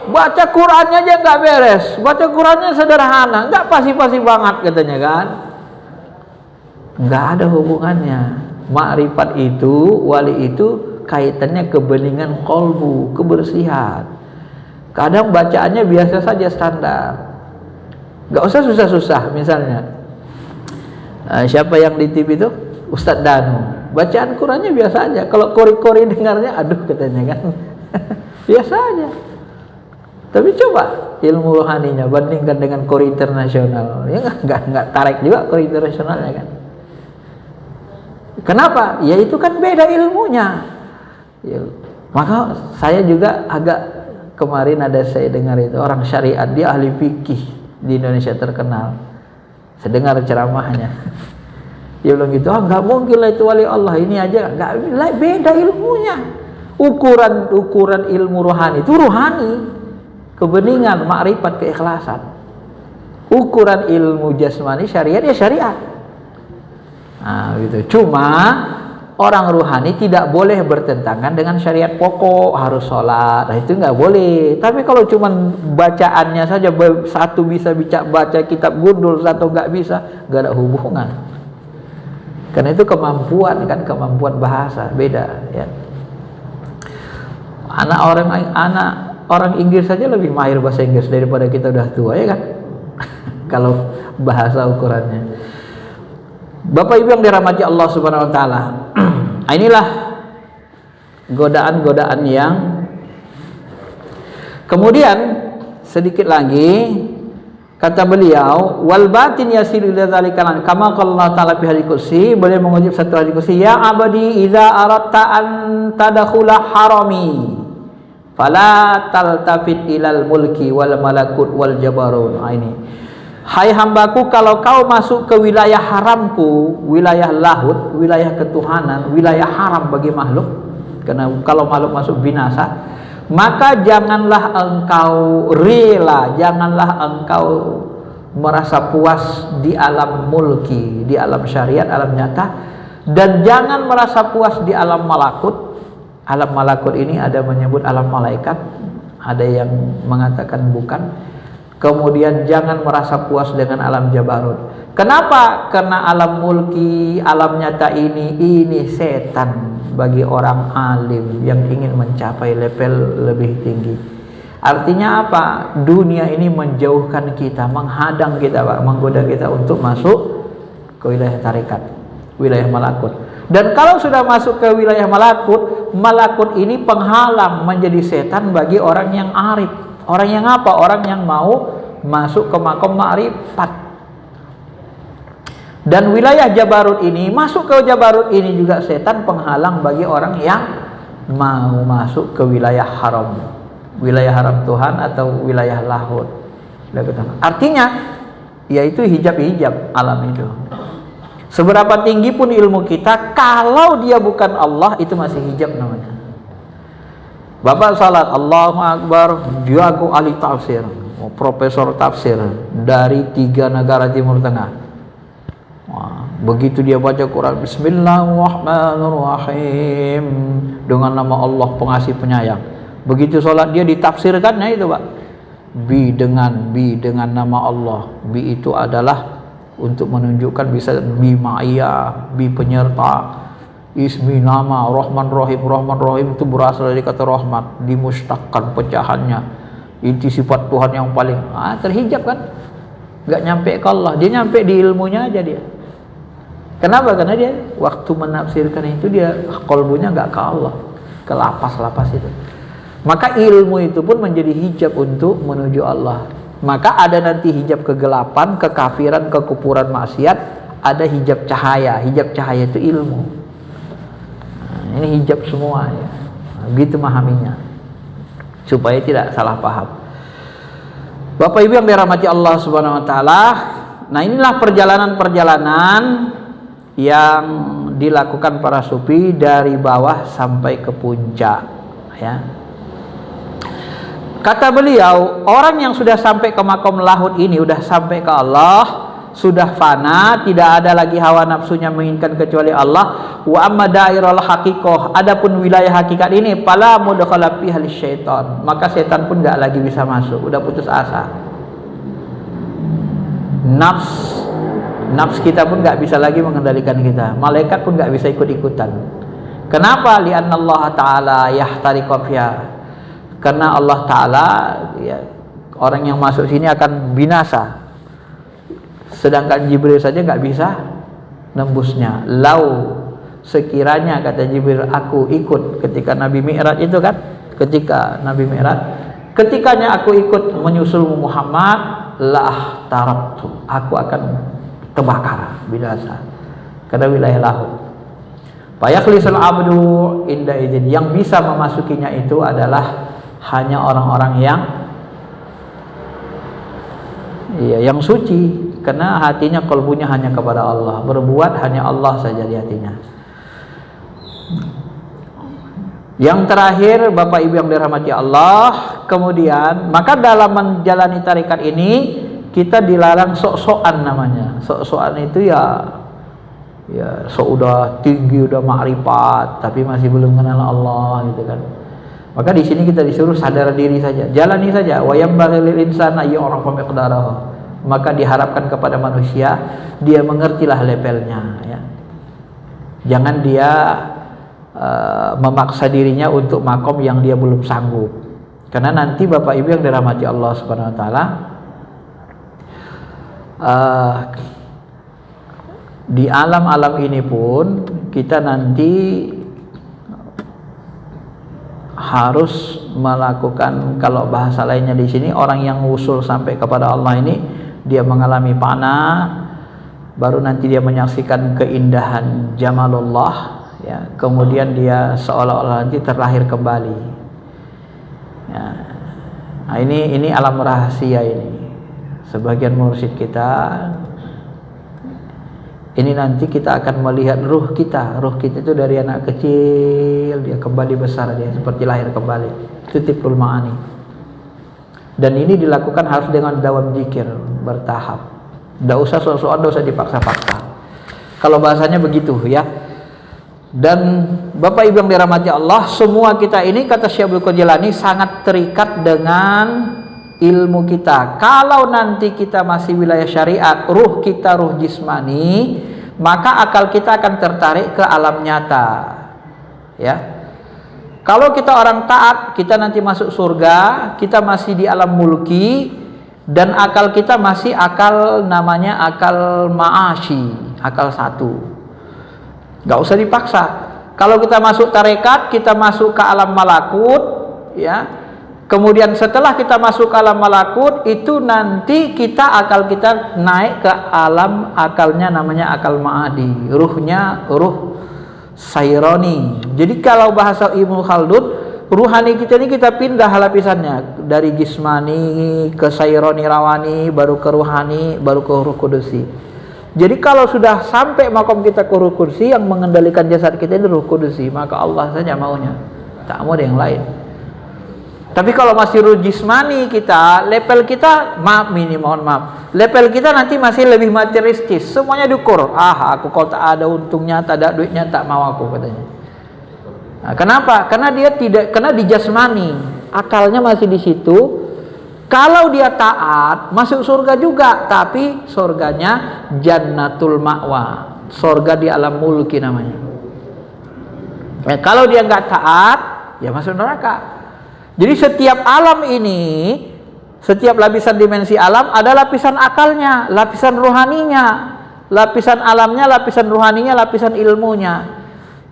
Baca Qurannya aja nggak beres, baca Qurannya sederhana, nggak pasti-pasti banget katanya kan? Nggak ada hubungannya. Ma'rifat itu, wali itu kaitannya kebeningan kolbu, kebersihan. Kadang bacaannya biasa saja standar, nggak usah susah-susah. Misalnya siapa yang di TV itu? Ustadz Danu, bacaan Qurannya biasa aja. Kalau kori-kori dengarnya, aduh katanya kan. Biasa aja. Tapi coba ilmu rohaninya bandingkan dengan kori internasional, ya nggak tarik juga kori internasionalnya kan. Kenapa? Ya itu kan beda ilmunya. Ya, maka saya juga agak kemarin ada saya dengar itu orang syariat, dia ahli fikih di Indonesia terkenal. Saya dengar ceramahnya. Dia bilang gitu, nggak mungkin lah itu wali Allah, ini aja nggak, beda ilmunya. Ukuran ilmu rohani itu rohani, kebeningan, makrifat, keikhlasan. Ukuran ilmu jasmani syariat ya syariat. Nah, gitu. Cuma orang rohani tidak boleh bertentangan dengan syariat pokok, harus sholat, nah itu nggak boleh. Tapi kalau cuma bacaannya saja, satu bisa baca kitab gundul, satu nggak bisa, nggak ada hubungan. Karena itu kemampuan kan, kemampuan bahasa beda ya. Anak orang Inggris saja lebih mahir bahasa Inggris daripada kita udah tua ya kan. Kalau bahasa ukurannya. Bapak Ibu yang dirahmati Allah Subhanahu wa taala. Inilah godaan-godaan yang kemudian sedikit lagi kata beliau, wal batin yasilu ila dzalika kama qala Allah taala fi hadits qudsi. Beliau mengutip satu hadits qudsi, ya abadi idza aratta an tadkhula harami fala taltafit ilal mulki wal malakut wal jabarun. Ini, hai hambaku, kalau kau masuk ke wilayah haramku, wilayah lahut, wilayah ketuhanan, wilayah haram bagi makhluk, karena kalau makhluk masuk binasa, maka janganlah engkau rela, janganlah engkau merasa puas di alam mulki, di alam syariat, alam nyata, dan jangan merasa puas di alam malakut. Alam malakut ini ada menyebut alam malaikat, ada yang mengatakan bukan. Kemudian jangan merasa puas dengan alam jabarut, Kenapa? Karena alam mulki, alam nyata ini setan bagi orang alim yang ingin mencapai level lebih tinggi. Artinya apa? Dunia ini menjauhkan kita, menghadang kita, Pak, menggoda kita untuk masuk ke wilayah tarekat, wilayah malakut. Dan kalau sudah masuk ke wilayah malakut, malakut ini penghalang menjadi setan bagi orang yang arif. Orang yang apa? Orang yang mau masuk ke makom ma'rifat. Dan wilayah Jabarut ini, masuk ke Jabarut ini juga setan penghalang bagi orang yang mau masuk ke wilayah haram, wilayah haram Tuhan atau wilayah lahut. Artinya yaitu hijab-hijab alam itu. Seberapa tinggi pun ilmu kita, kalau dia bukan Allah, itu masih hijab namanya. Bapak salat Allahu Akbar, jago ahli tafsir, profesor tafsir dari 3 negara Timur Tengah. Wah, begitu dia baca Quran, Bismillahirrahmanirrahim, dengan nama Allah pengasih penyayang. Begitu sholat dia ditafsirkannya itu, Pak. Bi dengan nama Allah. Bi itu adalah untuk menunjukkan bisa bi ma'iyah, bi penyerta. Ismi nama Rahman Rahim. Rahman Rahim itu berasal dari kata rahmat, dimustakkan pecahannya. Inti sifat Tuhan yang paling terhijab kan? Nggak nyampe ke Allah, dia nyampe di ilmunya aja dia. Kenapa? Karena dia waktu menafsirkan itu dia kolbunya nggak ke Allah, ke lapas-lapas itu. Maka ilmu itu pun menjadi hijab untuk menuju Allah. Maka ada nanti hijab kegelapan, kekafiran, kekufuran, maksiat. Ada hijab cahaya. Hijab cahaya itu ilmu. Nah, ini hijab semuanya. Begitu memahaminya, supaya tidak salah paham. Bapak Ibu yang dirahmati Allah Subhanahu Wa Taala. Nah, inilah perjalanan-perjalanan yang dilakukan para sufi dari bawah sampai ke puncak, ya. Kata beliau, orang yang sudah sampai ke makom lahut ini, sudah sampai ke Allah, sudah fana, tidak ada lagi hawa nafsunya menginginkan kecuali Allah. Wa amma dairul haqiqah, adapun wilayah hakikat ini, fala mudkhala fiha lisyaitan, maka setan pun enggak lagi bisa masuk, udah putus asa. Nafs kita pun nggak bisa lagi mengendalikan kita. Malaikat pun nggak bisa ikut-ikutan. Kenapa? Li'anna Allah Ta'ala yahtariqu fiha. Karena Allah Ta'ala, ya, orang yang masuk sini akan binasa. Sedangkan Jibril saja nggak bisa nembusnya. Lau sekiranya, kata Jibril, aku ikut ketika Nabi Mi'raj itu kan, ketika Nabi Mi'raj, ketikanya aku ikut menyusul Muhammad, lah tarabtu, aku akan terbakar, binasa, karena wilayah lahut. Fayakhlisul abdu inda idzin, yang bisa memasukinya itu adalah hanya orang-orang yang suci, karena hatinya, kalbunya hanya kepada Allah, berbuat hanya Allah saja di hatinya. Yang terakhir, Bapak Ibu yang dirahmati Allah, kemudian maka dalam menjalani tarikat ini kita dilarang sok-sokan namanya. Sok-sokan itu ya sok udah tinggi, udah makrifat, tapi masih belum kenal Allah gitu kan. Maka di sini kita disuruh sadar diri saja, jalani saja. Wa yambaghi lil insani yu'rafa miqdarahu. Maka diharapkan kepada manusia dia mengertilah levelnya, ya. Jangan dia memaksa dirinya untuk makom yang dia belum sanggup. Karena nanti Bapak Ibu yang dirahmati Allah Subhanahu Wa Taala, di alam-alam ini pun kita nanti harus melakukan, kalau bahasa lainnya di sini, orang yang usul sampai kepada Allah ini dia mengalami fana, baru nanti dia menyaksikan keindahan jamalullah, ya, kemudian dia seolah-olah nanti terlahir kembali, ya. Nah, ini alam rahasia ini. Sebagian mursyid kita ini nanti kita akan melihat ruh kita itu dari anak kecil dia kembali besar, dia seperti lahir kembali. Itu tiprul ma'ani. Dan ini dilakukan harus dengan dawam zikir bertahap. Tidak usah soal-soal, tidak usah dipaksa-paksa. Kalau bahasanya begitu, ya. Dan Bapak Ibu yang dirahmati Allah, semua kita ini, kata Syekh Abdul Qadir Jilani, sangat terikat dengan ilmu kita. Kalau nanti kita masih wilayah syariat, ruh kita ruh jismani, maka akal kita akan tertarik ke alam nyata. Ya. Kalau kita orang taat, kita nanti masuk surga, kita masih di alam mulki, dan akal kita masih akal namanya akal ma'ashi, akal satu. Gak usah dipaksa. Kalau kita masuk tarekat, kita masuk ke alam malakut, ya. Kemudian setelah kita masuk ke alam malakut, itu nanti akal kita naik ke alam akalnya namanya akal ma'adi, ruhnya ruh saironi. Jadi kalau bahasa Ibnu Khaldun, ruhani kita ini kita pindah lapisannya dari jismani ke saironi rawani, baru ke ruhani, baru ke ruh kudusi. Jadi kalau sudah sampai makom kita ke ruh kudusi, yang mengendalikan jasad kita ini ruh kudusi, maka Allah saja maunya, tak mau ada yang lain. Tapi kalau masih ruh jismani kita, level kita, mohon maaf, level kita nanti masih lebih materialistis, semuanya diukur. Aku kalau tak ada untungnya, tak ada duitnya, tak mau aku, katanya. Nah, kenapa? Karena dia tidak, karena di jasmani, akalnya masih di situ. Kalau dia taat, masuk surga juga, tapi surganya jannatul ma'wa, surga di alam mulki namanya. Kalau dia nggak taat, ya masuk neraka. Jadi setiap alam ini, setiap lapisan dimensi alam ada lapisan akalnya, lapisan rohaninya, lapisan alamnya, lapisan rohaninya, lapisan ilmunya.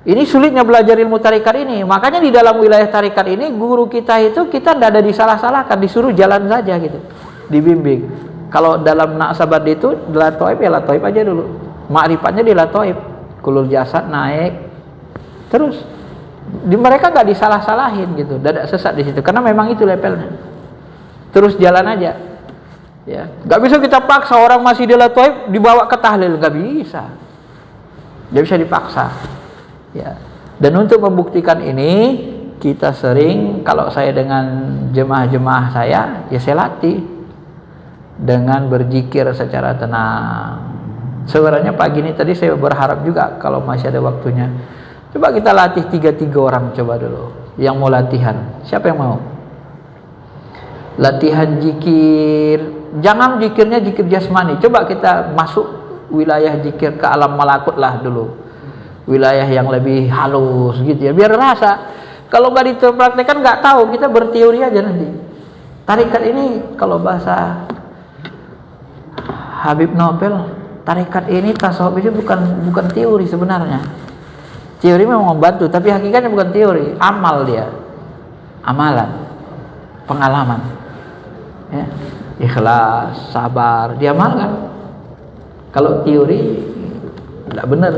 Ini sulitnya belajar ilmu tarikat ini. Makanya di dalam wilayah tarikat ini, guru kita itu kita tidak ada disalah-salahkan, disuruh jalan saja gitu, dibimbing. Kalau dalam naksabat itu latoib, ya latoib aja dulu. Ma'rifatnya di latoib, kulul jasad naik, terus. Di mereka gak disalah-salahin gitu, dadak sesat di situ, karena memang itu levelnya. Terus jalan aja, ya. Gak bisa kita paksa orang masih di latoib dibawa ke tahlil, gak bisa. Gak bisa dipaksa, ya. Dan untuk membuktikan ini, kita sering, kalau saya dengan jemaah-jemaah saya, ya saya latih dengan berzikir secara tenang. Sebenarnya pagi ini tadi saya berharap juga kalau masih ada waktunya, coba kita latih 3 orang, coba dulu. Yang mau latihan, siapa yang mau? Latihan zikir. Jangan zikirnya zikir jasmani. Coba kita masuk wilayah zikir ke alam malakut lah dulu. Wilayah yang lebih halus gitu ya, biar rasa. Kalau nggak dipraktekkan nggak tahu, kita berteori aja nanti. Tarikat ini kalau bahasa Habib Nobel, tarikat ini tasawuf ini bukan teori sebenarnya. Teori memang membantu, tapi hakikatnya bukan teori, amal dia, amalan, pengalaman, ya. Ikhlas, sabar, diamalkan. Kalau teori tidak benar,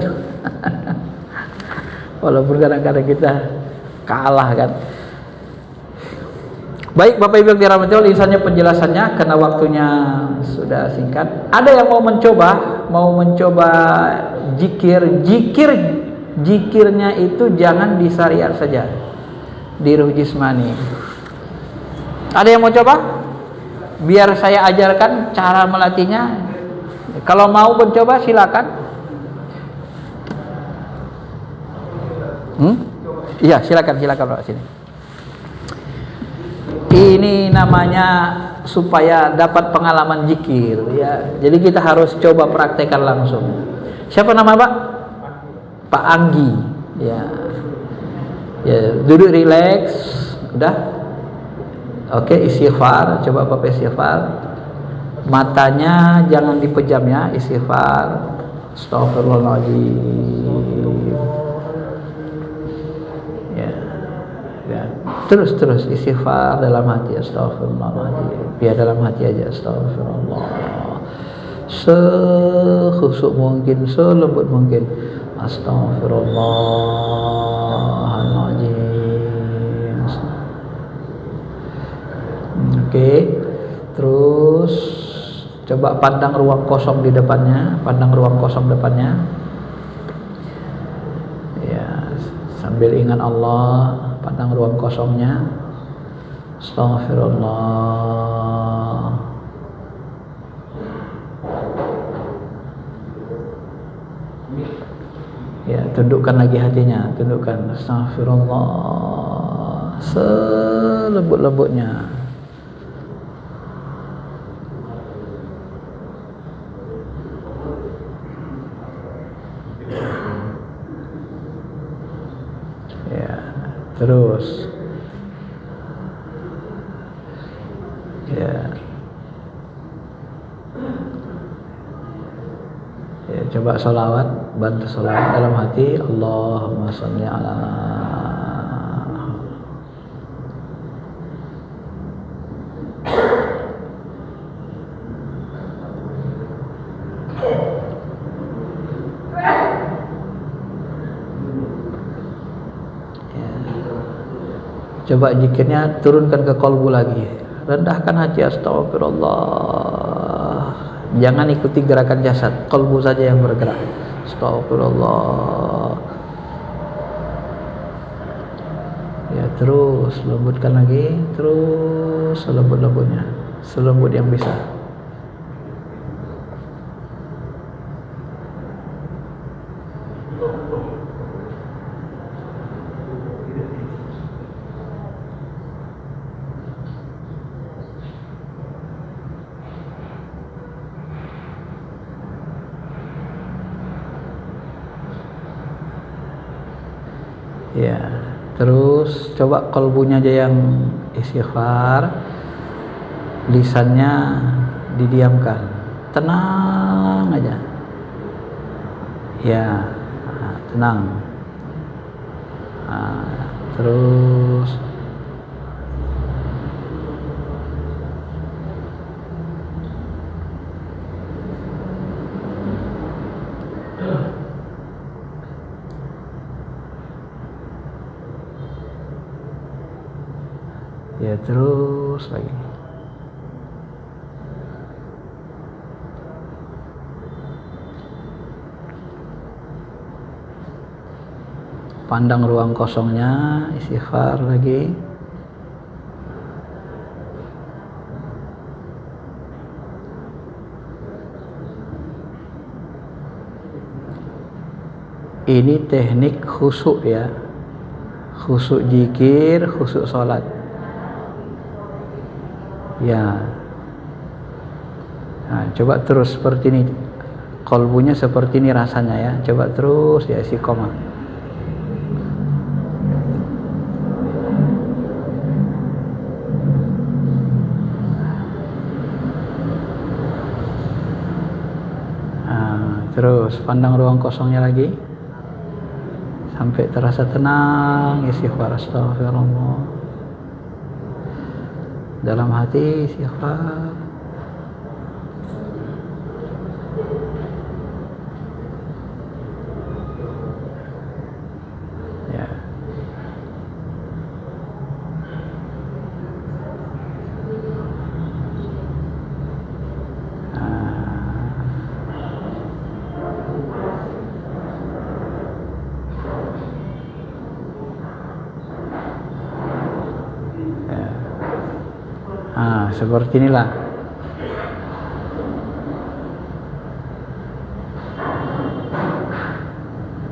walaupun kadang-kadang kita kalah kan. Baik Bapak Ibu yang dirahmati Allah, lisannya penjelasannya karena waktunya sudah singkat. Ada yang mau mencoba zikirnya itu jangan di syariat saja, di ruh jismani. Ada yang mau coba? Biar saya ajarkan cara melatihnya. Kalau mau mencoba silakan. Iya, silakan Pak sini. Ini namanya supaya dapat pengalaman zikir ya. Jadi kita harus coba praktekkan langsung. Siapa nama Pak? Pak Anggi, ya, duduk rileks, udah, oke, istighfar, coba Bapak istighfar, matanya jangan dipejam ya, istighfar, astagfirullahaladzim, ya, terus istighfar dalam hati, astagfirullahaladzim, biar dalam hati aja, astagfirullah, sekhusuk mungkin, selembut mungkin. Astagfirullahaladzim. Oke. Terus coba pandang ruang kosong di depannya, ya, sambil ingat Allah, pandang ruang kosongnya. Astagfirullah. Ya, tundukkan lagi hatinya, tundukkan. Astagfirullah selembut-lembutnya. Terus ya. Ya, coba sholawat, bantu sholawat dalam hati. Allahumma sholli ala. Ya. Coba zikirnya turunkan ke qalbu lagi. Rendahkan hati, astagfirullah. Jangan ikuti gerakan jasad, qalbu saja yang bergerak. Astagfirullah. Ya, terus lembutkan lagi, terus selembut-lembutnya, selembut yang bisa. Ya, terus coba qalbunya aja yang istighfar, lisannya didiamkan, tenang aja. Ya, tenang. Terus ya, terus lagi. Pandang ruang kosongnya, istighfar lagi. Ini teknik khusyuk ya. Khusyuk zikir, khusyuk sholat. Ya. Nah, coba terus seperti ini. Qalbunya seperti ini rasanya ya. Coba terus ya, istiqomah. Terus pandang ruang kosongnya lagi sampai terasa tenang, istighfar, astagfirullah. Dalam hati istighfar. Ya. Seperti inilah.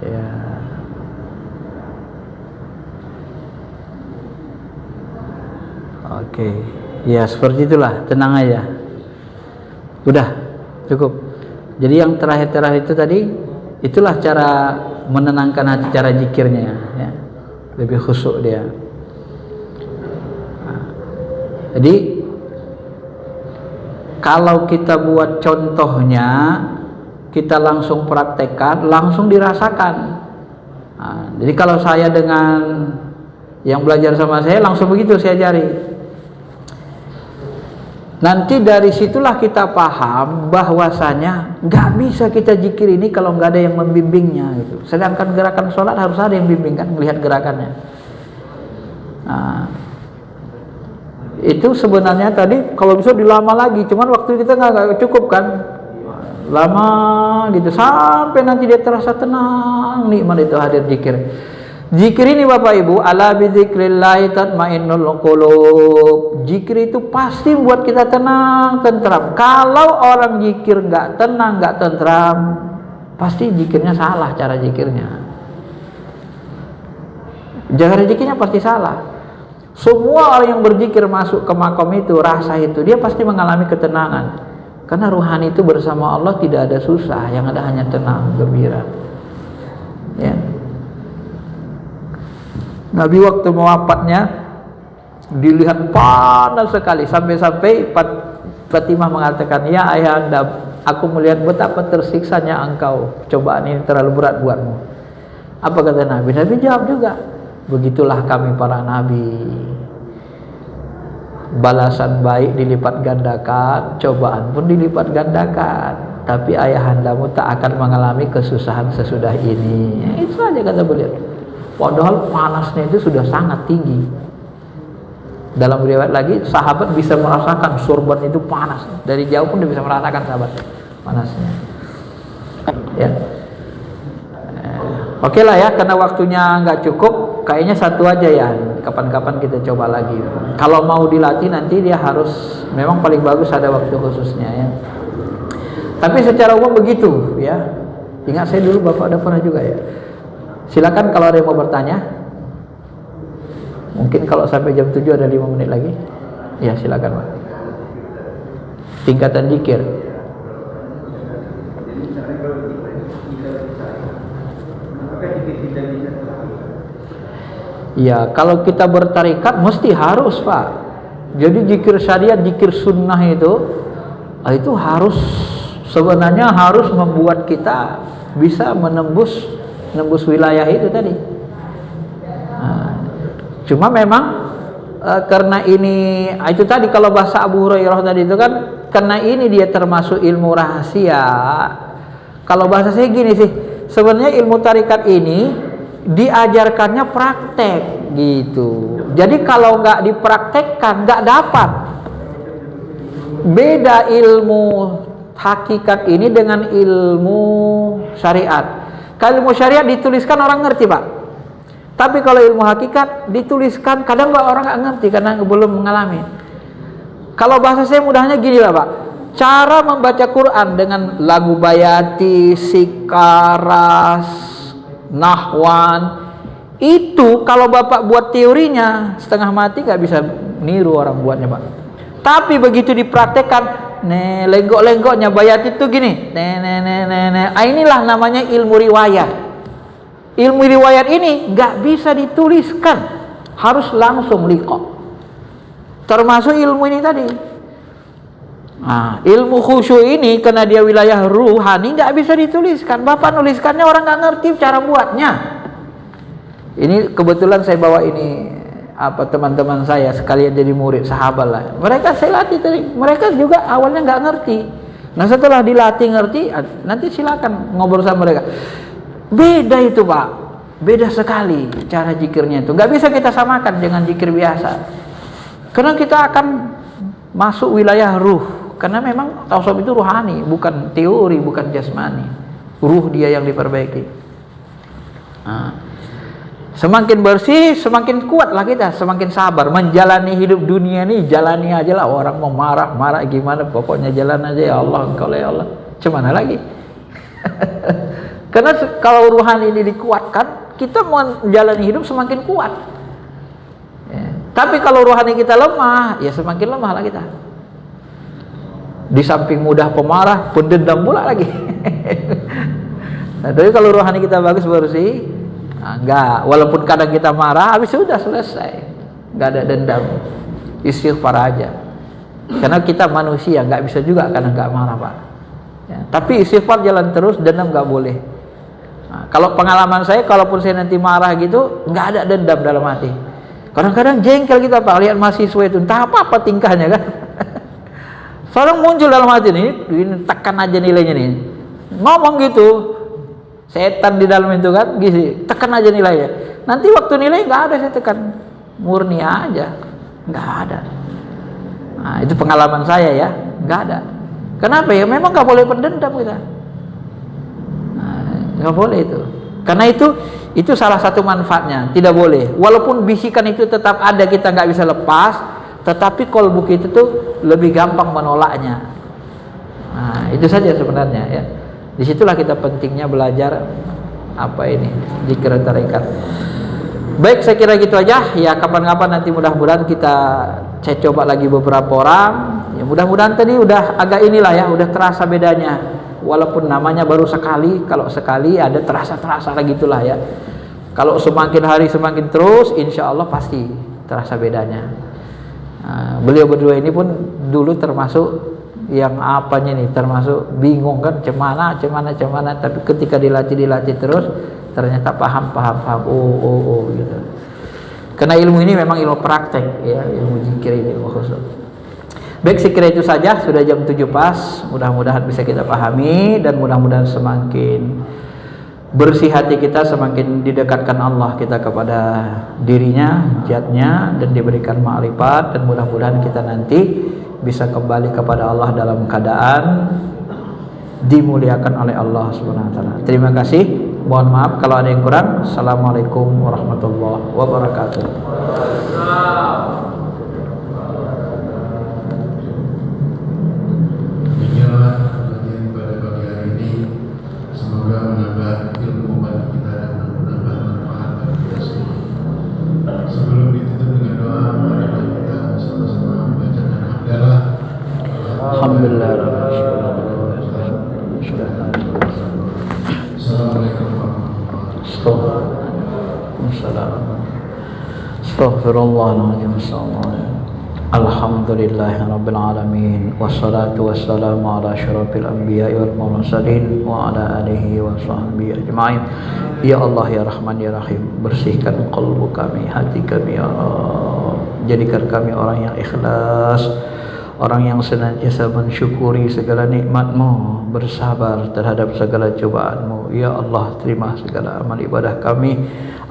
Ya. Oke. Ya, seperti itulah, tenang aja. Udah, cukup. Jadi yang terakhir-terakhir itu tadi, itulah cara menenangkan hati, cara zikirnya ya. Lebih khusyuk dia. Jadi kalau kita buat contohnya, kita langsung praktekkan, langsung dirasakan. Jadi kalau saya dengan yang belajar sama saya, langsung begitu saya ajari. Nanti dari situlah kita paham bahwasanya nggak bisa kita zikir ini kalau nggak ada yang membimbingnya gitu. Sedangkan gerakan sholat harus ada yang bimbingkan, melihat gerakannya. Itu sebenarnya tadi kalau bisa dilama lagi, cuman waktu kita nggak cukup kan, lama gitu sampai nanti dia terasa tenang, nikmat itu hadir zikir. Zikir ini Bapak Ibu, ala bizikrillah tatmainnul qulub. Zikir itu pasti buat kita tenang, tentram. Kalau orang zikir nggak tenang, nggak tentram, pasti zikirnya salah, cara zikirnya. Cara zikirnya pasti salah. Semua orang yang berzikir masuk ke makom itu, rasa itu, dia pasti mengalami ketenangan. Karena ruhani itu bersama Allah tidak ada susah, yang ada hanya tenang, gembira. Ya. Nabi waktu mewafatnya dilihat panas sekali, sampai-sampai Fatimah mengatakan, ya ayahanda, aku melihat betapa tersiksanya engkau, cobaan ini terlalu berat buatmu. Apa kata Nabi? Nabi jawab juga, begitulah kami para nabi, balasan baik dilipat gandakan, cobaan pun dilipat gandakan, tapi ayahandamu tak akan mengalami kesusahan sesudah ini. Itu saja kata beliau. Padahal panasnya itu sudah sangat tinggi. Dalam riwayat lagi, sahabat bisa merasakan sorban itu panas. Dari jauh pun dia bisa merasakan sahabat panasnya. Ya. Oke lah ya, karena waktunya nggak cukup, kayaknya satu aja ya. Kapan-kapan kita coba lagi. Kalau mau dilatih nanti dia harus, memang paling bagus ada waktu khususnya ya. Tapi secara umum begitu ya. Ingat saya dulu Bapak ada pernah juga ya. Silakan kalau ada yang mau bertanya. Mungkin kalau sampai jam 7 ada 5 menit lagi. Ya silakan Pak. Tingkatan zikir. Ya, kalau kita bertarikat mesti harus Pak. Jadi zikir syariat, zikir sunnah itu harus, sebenarnya harus membuat kita bisa menembus wilayah itu tadi. Cuma memang karena ini itu tadi, kalau bahasa Abu Hurairah tadi itu kan, karena ini dia termasuk ilmu rahasia. Kalau bahasa saya gini sih, sebenarnya ilmu tarikat ini diajarkannya praktek gitu. Jadi kalau nggak dipraktekkan nggak dapat. Beda ilmu hakikat ini dengan ilmu syariat. Kalau ilmu syariat dituliskan orang ngerti Pak. Tapi kalau ilmu hakikat dituliskan kadang orang nggak ngerti karena belum mengalami. Kalau bahasa saya mudahnya gini lah Pak. Cara membaca Quran dengan lagu bayati, sikaras, nahwan, itu kalau Bapak buat teorinya setengah mati nggak bisa niru orang buatnya Pak. Tapi begitu dipraktekkan, lenggok-lenggoknya bayat itu gini, inilah namanya ilmu riwayat. Ilmu riwayat ini nggak bisa dituliskan, harus langsung liqa. Termasuk ilmu ini tadi. Nah, ilmu khusyuk ini karena dia wilayah ruhani nggak bisa dituliskan. Bapak nuliskannya orang nggak ngerti cara buatnya. Ini kebetulan saya bawa ini teman-teman saya sekalian jadi murid sahabat lah. Mereka saya latih tadi. Mereka juga awalnya nggak ngerti. Nah setelah dilatih ngerti, nanti silakan ngobrol sama mereka. Beda itu Pak, beda sekali cara zikirnya itu. Nggak bisa kita samakan dengan zikir biasa. Karena kita akan masuk wilayah ruh. Karena memang tasawuf itu ruhani, bukan teori, bukan jasmani. Ruh dia yang diperbaiki. Nah, semakin bersih, semakin kuatlah kita, semakin sabar menjalani hidup dunia ini. Jalani aja lah, orang mau marah gimana, pokoknya jalan aja ya Allah, engkau ya Allah. Cemana lagi? Karena kalau ruhani ini dikuatkan, kita menjalani hidup semakin kuat. Ya. Tapi kalau rohani kita lemah, ya semakin lemah lah kita. Di samping mudah pemarah, pendendam pula lagi. Nah, tapi kalau rohani kita bagus bersih, enggak, walaupun kadang kita marah, habis sudah selesai, enggak ada dendam, istighfar aja. Karena kita manusia, enggak bisa juga kadang enggak marah Pak. Ya, tapi istighfar jalan terus, dendam enggak boleh. Nah, kalau pengalaman saya, kalaupun saya nanti marah gitu, enggak ada dendam dalam hati. Kadang-kadang jengkel kita Pak, lihat mahasiswa itu, entah apa tingkahnya kan. Sekarang muncul dalam hati ini tekan aja nilainya nih, ngomong gitu. Setan di dalam itu kan, gitu, tekan aja nilainya. Nanti waktu nilai nggak ada saya tekan, murni aja, nggak ada. Nah, itu pengalaman saya ya, nggak ada. Kenapa ya? Memang nggak boleh pendendam kita, nggak boleh itu. Karena itu salah satu manfaatnya, tidak boleh. Walaupun bisikan itu tetap ada, kita nggak bisa lepas, tetapi kolbu kita tuh lebih gampang menolaknya. Nah, itu saja sebenarnya ya. Disitulah kita pentingnya belajar zikir tarekat. Baik, saya kira gitu aja ya. Kapan-kapan nanti mudah-mudahan saya coba lagi beberapa orang ya, mudah-mudahan tadi udah agak inilah ya, udah terasa bedanya. Walaupun namanya baru sekali, kalau sekali ada terasa lagi itulah ya. Kalau semakin hari semakin terus, insya Allah pasti terasa bedanya. Beliau berdua ini pun dulu termasuk yang apanya nih, termasuk bingung kan, cemana, tapi ketika dilatih terus, ternyata paham gitu. Karena ilmu ini memang ilmu praktek ya, ilmu zikir ini, ilmu khusus. Baik, sekira itu saja, sudah jam 7 pas. Mudah-mudahan bisa kita pahami dan mudah-mudahan semakin bersih hati kita, semakin didekatkan Allah kita kepada dirinya, zatnya, dan diberikan ma'rifat, dan mudah-mudahan kita nanti bisa kembali kepada Allah dalam keadaan dimuliakan oleh Allah Subhanahu wa taala. Terima kasih. Mohon maaf kalau ada yang kurang. Assalamualaikum warahmatullahi wabarakatuh. Demikianlah kajian pada pagi hari ini. Semoga menambah ilmu pada kita dan menambah manfaat bagi kita semua. Sebelum ditutup dengan doa, mari kita sama-sama membacakan hamdalah. Alhamdulillah. Assalamualaikum warahmatullahi wabarakatuh. Astaghfirullahaladzim. Alhamdulillahirabbil alamin, wassalatu wassalamu ala asyrafil anbiya'i wal mursalin wa ala alihi wa sahbihi ajma'in. Ya Allah ya Rahman ya Rahim, bersihkan qalbu kami, hati kami ya Allah. Jadikan kami orang yang ikhlas, orang yang senantiasa mensyukuri segala nikmat-Mu, bersabar terhadap segala cobaan-Mu. Ya Allah, terima segala amal ibadah kami.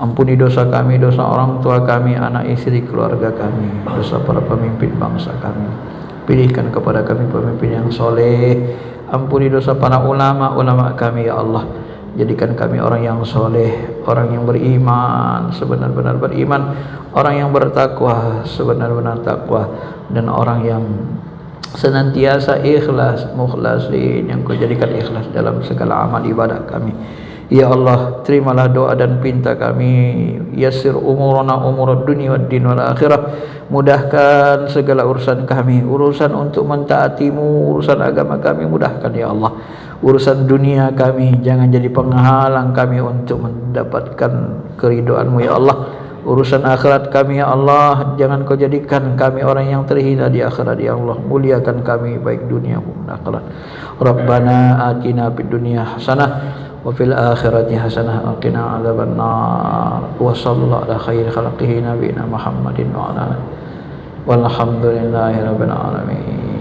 Ampuni dosa kami, dosa orang tua kami, anak istri, keluarga kami, dosa para pemimpin bangsa kami. Pilihkan kepada kami pemimpin yang soleh. Ampuni dosa para ulama kami ya Allah. Jadikan kami orang yang soleh, orang yang beriman, sebenar-benar beriman, orang yang bertakwa, sebenar-benar takwa, dan orang yang senantiasa ikhlas, mukhlasin, yang Kau jadikan ikhlas dalam segala amal ibadah kami. Ya Allah, terimalah doa dan pinta kami. Yassir umurana umurad dunia wad din wal akhirah. Mudahkan segala urusan kami, urusan untuk mentaati-Mu, urusan agama kami mudahkan ya Allah. Urusan dunia kami jangan jadi penghalang kami untuk mendapatkan keridhaan-Mu ya Allah. Urusan akhirat kami ya Allah, jangan Kau jadikan kami orang yang terhina di akhirat ya Allah. Muliakan kami baik dunia maupun akhirat. Rabbana atina fid dunya hasanah wa fil akhirati hasanah wa qina adzabannar. Wa sallallahu ala khairi khalqihi nabiyina Muhammadin wa ala alihi. Walhamdulillahirabbil alamin.